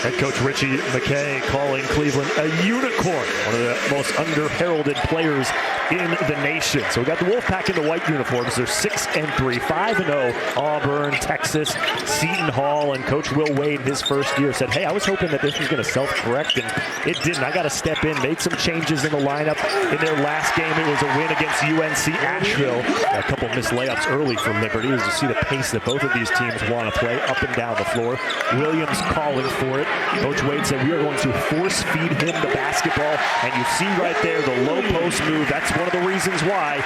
Head coach Richie McKay calling Cleveland a unicorn, one of the most under-heralded players in the nation. So we got the Wolfpack in the white uniforms. They're 6-3, 5-0. Auburn, Texas, Seton Hall, and Coach Will Wade in his first year said, hey, I was hoping that this was going to self-correct, and it didn't. I got to step in, made some changes in the lineup. In their last game, it was a win against UNC Asheville. A couple missed layups early for Liberty as you see the pace that both of these teams want to play up and down the floor. Williams calling for it. Coach Wade said, we are going to force feed him the basketball, and you see right there the low post move. That's one of the reasons why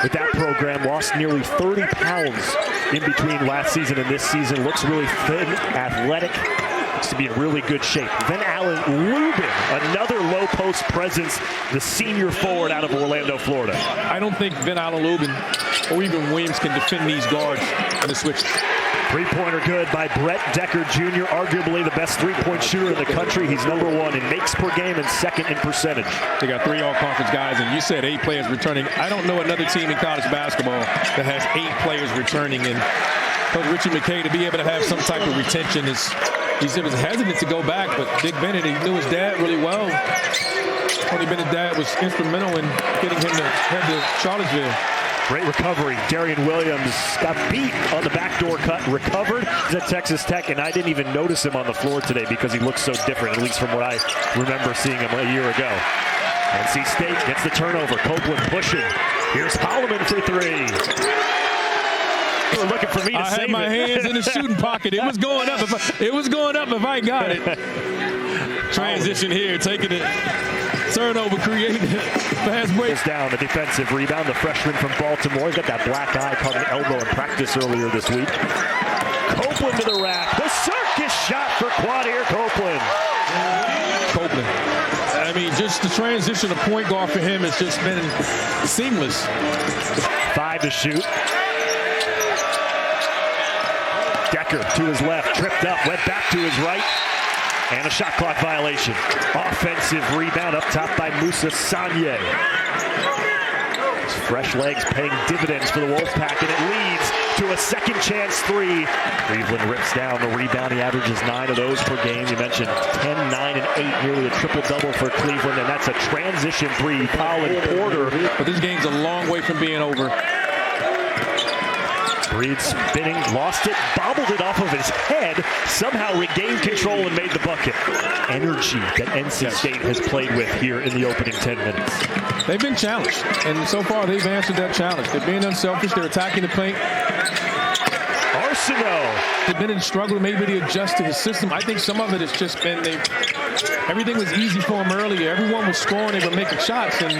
with that program lost nearly 30 pounds in between last season and this season. Looks really thin, athletic, looks to be in really good shape. Ven-Allen Lubin, another low post presence, the senior forward out of Orlando, Florida. I don't think Ven-Allen Lubin or even Williams can defend these guards on the switches. Three-pointer good by Brett Decker Jr., arguably the best three-point shooter in the country. He's #1 in makes per game and second in percentage. They got 3 all-conference guys, and you said 8 players returning. I don't know another team in college basketball that has 8 players returning. And Coach Richie McKay, to be able to have some type of retention, he was hesitant to go back, but Dick Bennett, he knew his dad really well. Tony Bennett's dad was instrumental in getting him to head to Charlottesville. Great recovery. Darian Williams got beat on the backdoor cut, recovered. He's at Texas Tech, and I didn't even notice him on the floor today because he looks so different, at least from what I remember seeing him a year ago. NC State gets the turnover. Copeland pushing. Here's Holloman for 3. You were looking for me to save it. I had my hands in the shooting pocket. It was going up. If I got it. Transition here, taking it. Turnover, creating fast break. Down the defensive rebound. The freshman from Baltimore. He's got that black eye, caught an elbow in practice earlier this week. Copeland to the rack. The circus shot for Quadir Copeland. I mean, just the transition to point guard for him has just been seamless. 5 to shoot. Decker to his left, tripped up, went back to his right. And a shot clock violation. Offensive rebound up top by Moussa Sanye. Fresh legs paying dividends for the Wolfpack, and it leads to a second chance 3. Cleveland rips down the rebound. He averages 9 of those per game. You mentioned 10, 9, and 8, nearly a triple-double for Cleveland, and that's a transition 3. Colin Porter. But this game's a long way from being over. Breed spinning, lost it, bobbled it off of his head, somehow regained control and made the bucket. Energy that NC State has played with here in the opening 10 minutes. They've been challenged, and so far they've answered that challenge. They're being unselfish. They're attacking the paint. Arsenault. They've been in struggle maybe to adjust to the system. I think some of it has just been everything was easy for them earlier. Everyone was scoring. They were making shots, and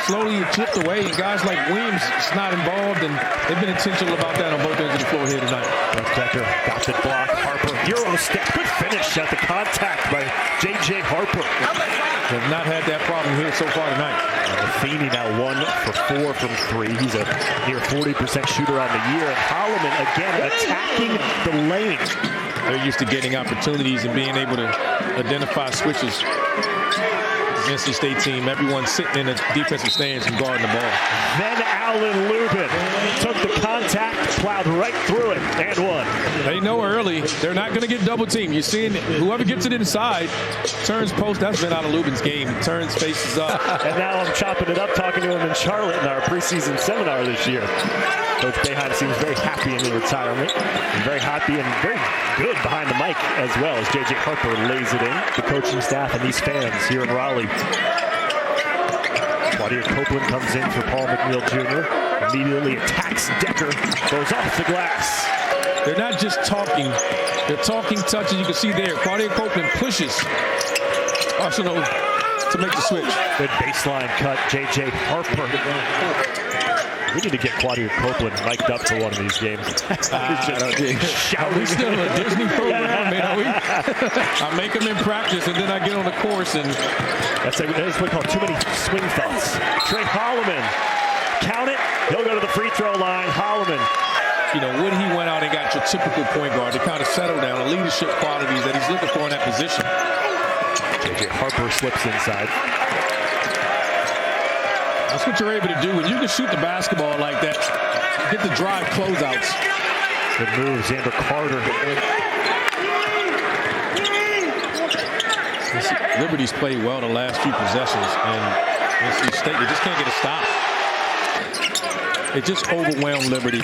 slowly it chipped away, and guys like Williams is not involved, and they've been intentional about that on both ends of the floor here tonight. Decker got the block. Harper, Euro step, good finish at the contact by J.J. Harper. They've not had that problem here so far tonight. Feeney now 1 for 4 from 3. He's a near 40% shooter on the year, and Holloman again attacking the lane. They're used to getting opportunities and being able to identify switches. NC State team, everyone sitting in the defensive stands and guarding the ball. Ven-Allen Lubin took the contact, plowed right through it, and 1. They know early they're not going to get double teamed. You're seeing whoever gets it inside, turns post. That's Ven-Allen Lubin's game. Turns, faces up. And now I'm chopping it up, talking to him in Charlotte in our preseason seminar this year. Coach Boeheim seems very happy in his retirement, and very happy and very good behind the mic as well as J.J. Harper lays it in. The coaching staff and these fans here in Raleigh. Quadir Copeland comes in for Paul McNeil Jr. Immediately attacks Decker, goes off the glass. They're not just talking. They're talking, touching. You can see there, Quadir Copeland pushes Arsenault to make the switch. Good baseline cut, J.J. Harper. We need to get Quadir Copeland mic'd up for one of these games. He's just shouting. We're still a Disney program, man, are we? I make them in practice, and then I get on the course, and that's what we call too many swing thoughts. Tre Holloman, count it. He'll go to the free throw line. Holloman. You know, when he went out and got your typical point guard to kind of settle down, the leadership qualities that he's looking for in that position. J.J. Harper slips inside. That's what you're able to do when you can shoot the basketball like that. Get the drive closeouts. Good move, Xander Carter. Liberty's played well the last few possessions, and NC State, they just can't get a stop. It just overwhelmed Liberty.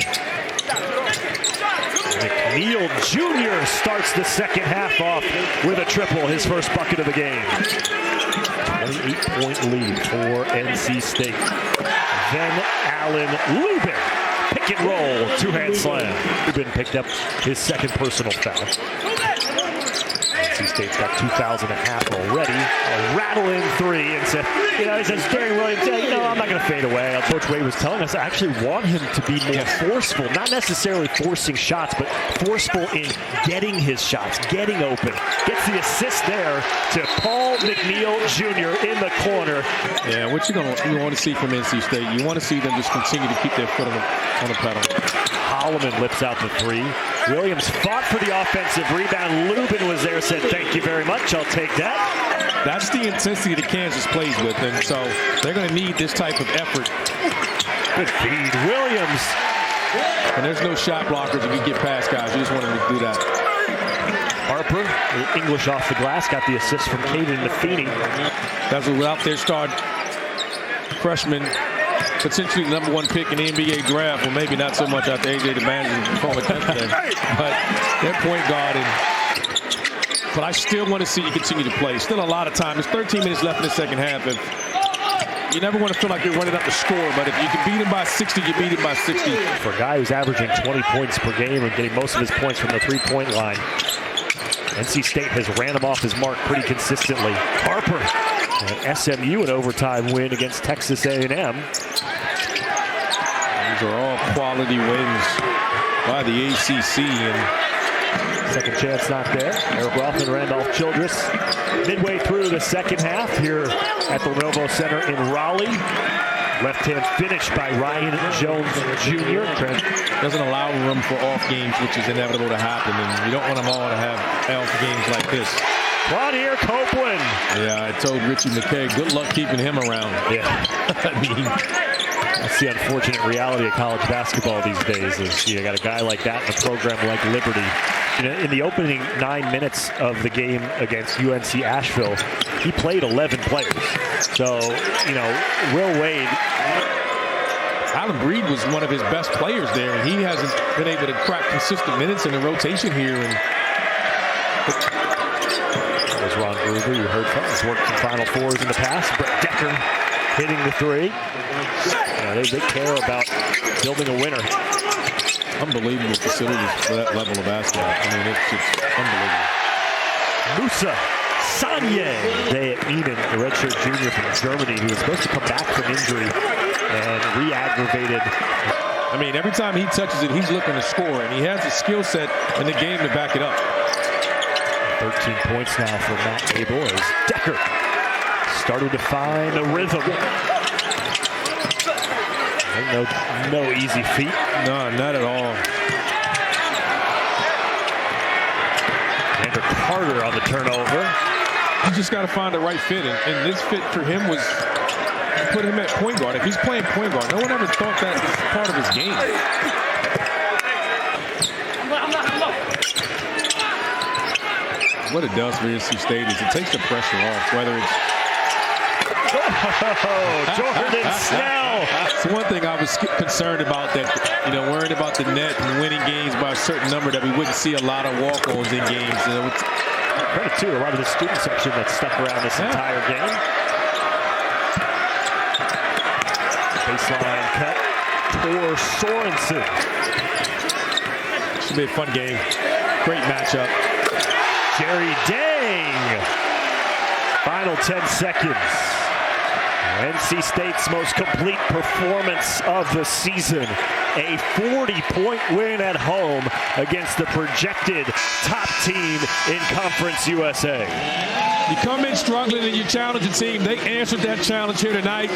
McNeil Jr. starts the second half off with a triple, his first bucket of the game. 28-point lead for NC State. Ven-Allen Lubin, pick and roll, two-hand slam. Lubin picked up his second personal foul. NC State's got 2,000 and a half already. A rattling three, and said, he says, Gary Williams, I'm not going to fade away. Coach Wade was telling us I actually want him to be more forceful, not necessarily forcing shots, but forceful in getting his shots, getting open. Gets the assist there to Paul McNeil Jr. in the corner. Yeah, what you want to see from NC State, you want to see them just continue to keep their foot on the pedal. Holloman lifts out the three. Williams fought for the offensive rebound. Lubin was there, said, thank you very much, I'll take that. That's the intensity that Kansas plays with, and so they're going to need this type of effort. Good feed, Williams. And there's no shot blockers if you get past guys. You just want them to do that. Harper, English off the glass, got the assist from Caden Nafini. That's without their star freshman, potentially the #1 pick in the NBA draft, well, maybe not so much after AJ DeBan's former country, but their point guard. But I still want to see you continue to play. Still a lot of time. There's 13 minutes left in the second half. You never want to feel like you're running up the score, but if you can beat him by 60, you beat him by 60. For a guy who's averaging 20 points per game and getting most of his points from the three-point line, NC State has ran him off his mark pretty consistently. Harper, SMU, an overtime win against Texas A&M. These are all quality wins by the ACC. And second chance not there. Eric Rothman, Randolph Childress. Midway through the second half here at the Lenovo Center in Raleigh. Left-hand finish by Ryan Jones Jr. Doesn't allow room for off games, which is inevitable to happen. And you don't want them all to have off games like this. Quadir Copeland. Yeah, I told Richie McKay, good luck keeping him around. Yeah. I mean, that's the unfortunate reality of college basketball these days is you got a guy like that in a program like Liberty. In the opening 9 minutes of the game against UNC Asheville, he played 11 players. So, Will Wade. Alan Breed was one of his best players there, and he hasn't been able to crack consistent minutes in the rotation here. And that was Ron Gruber, you heard from. He's worked in Final Fours in the past. Brett Decker hitting the three. They care about building a winner. Unbelievable facilities for that level of basketball. I mean, it's just unbelievable. Musa Sanye, Day at Eden, the redshirt junior from Germany, who was supposed to come back from injury and re-aggravated. I mean, every time he touches it, he's looking to score, and he has the skill set in the game to back it up. 13 points now for Matt Able as Decker started to find a rhythm. No easy feat. No, not at all. Andrew Carter on the turnover. You just got to find the right fit, and this fit for him was put him at point guard. If he's playing point guard, no one ever thought that was part of his game. What it does for NC State is it takes the pressure off, whether it's Jordan Snell. It's one thing I was concerned about, that, worrying about the net and winning games by a certain number, that we wouldn't see a lot of walk-ons in games. Credit to a lot of the student section that stuck around this entire game. Baseline cut for Sorensen. Should be a fun game. Great matchup. Jerry Dang. Final 10 seconds. NC State's most complete performance of the season. A 40-point win at home against the projected top team in Conference USA. You come in struggling and you challenge a team. They answered that challenge here tonight.